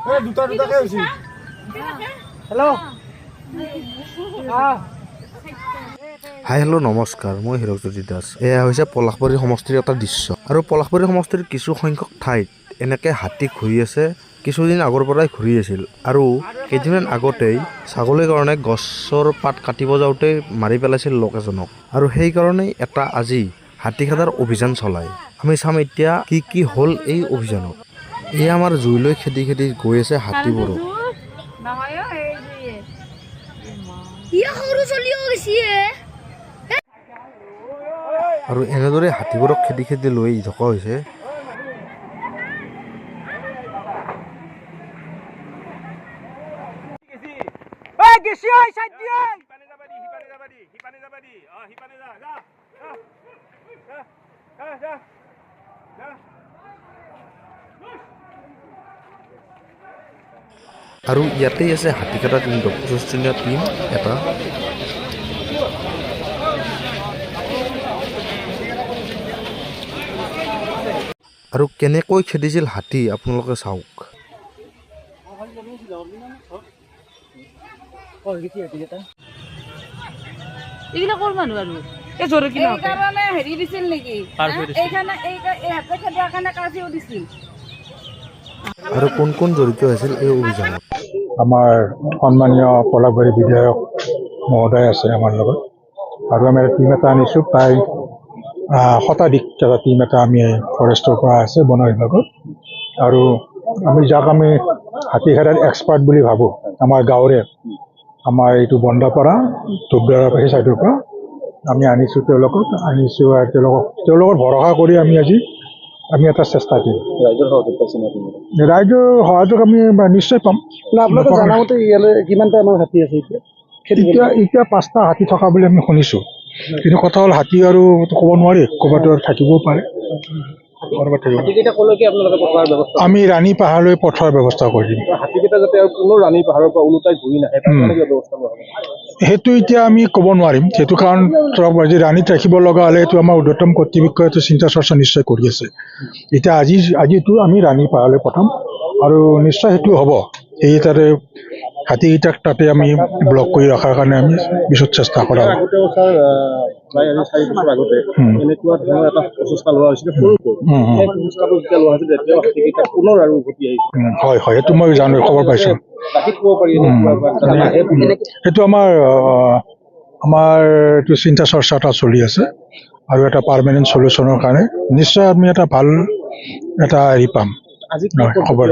Hi hello' নমস্কাৰ, মই হিৰকজ্যোতি দাস। এয়া হৈছে পলাশবাৰী সমষ্টিৰ এটা দৃশ্য। আৰু পলাশবাৰী সমষ্টিৰ কিছু সংখ্যক ঠাইত এনেকৈ হাতী ঘূৰি আছে। কিছুদিন আগৰ পৰাই ঘূৰি আছিল আৰু কেইদিনমান আগতেই ছাগলীৰ কাৰণে গছৰ পাত কাটিব যাওঁতে মাৰি পেলাইছিল লোক এজনক। আৰু সেইকাৰণেই এটা আজি হাতী খেদাৰ অভিযান চলায়। আমি চাম এতিয়া কি হ'ল এই অভিযানত। এয়া আমাৰ জুইলৈ খেদি খেদি গৈ আছে হাতীবোৰক। আৰু এনেদৰে হাতীবোৰক খেদি খেদি লৈ থকা হৈছে। আৰু ইয়াতেই আছে হাতী খেদা টিম, 25জনীয়া টিম এটা। আৰু কেনেকৈ খেদিছিল হাতী আপোনালোকে চাওক। এইগিলা কৰ মানুহ আৰু এই জোৰে কি কাৰণে হেৰি দিছিল নেকি? এইখানে কাৰণে কাজিও দিছিল। আৰু কোন কোন জড়িত আছিল এই অভিযানত? আমাৰ সন্মানীয় পলাশবাৰী বিধায়ক মহোদয় আছে আমাৰ লগত, আৰু আমি এটা টিম এটা আনিছোঁ। প্ৰায় শতাধিক এটা টিম এটা আমি ফৰেষ্টৰ পৰা আছে, বন বিভাগত। আৰু যাক আমি হাতী খেদাৰ এক্সপাৰ্ট বুলি ভাবোঁ, আমাৰ গাঁৱৰে, আমাৰ এইটো বন্দাপাৰা ধূপদাৰৰ সেই চাইডৰ পৰা আমি আনিছোঁ। তেওঁলোকক আনিছোঁ আৰু তেওঁলোকৰ ভৰসা কৰি আমি আজি এটা চেষ্টা কৰিম। ৰাইজৰ সহযোগ আমি নিশ্চয় পাম। আপোনালোকে জনামতে ইয়ালৈ কিমানটা আমাৰ হাতী আছে এতিয়া 5টা হাতী থকা বুলি আমি শুনিছোঁ, কিন্তু কথা হ'ল হাতী আৰু ক'ব নোৱাৰি, ক'ৰবাত থাকিবও পাৰে। আমি ৰাণী পাহাৰলৈ পঠোৱাৰ ব্যৱস্থা কৰি দিম। সেইটো এতিয়া আমি ক'ব নোৱাৰিম, সেইটো কাৰণ ধৰক ৰাণীত ৰাখিব লগা হ'লে সেইটো আমাৰ ঊৰ্ধ্বতম কৰ্তৃপক্ষই এইটো চিন্তা চৰ্চা নিশ্চয় কৰি আছে। এতিয়া আজিতো আমি ৰাণী পাহাৰলৈ পঠাম আৰু নিশ্চয় সেইটো হ'ব। সেই তাতে হাতীকেইটাক তাতে আমি ব্লক কৰি ৰখাৰ কাৰণে আমি পিছত চেষ্টা কৰা হ'ব। হয় হয়, সেইটো মই জানো, খবৰ পাইছোঁ। সেইটো আমাৰ এইটো চিন্তা চৰ্চা এটা চলি আছে, আৰু এটা পাৰ্মানেণ্ট চলিউশ্যনৰ কাৰণে নিশ্চয় আমি এটা ভাল এটা হেৰি পাম খবৰ।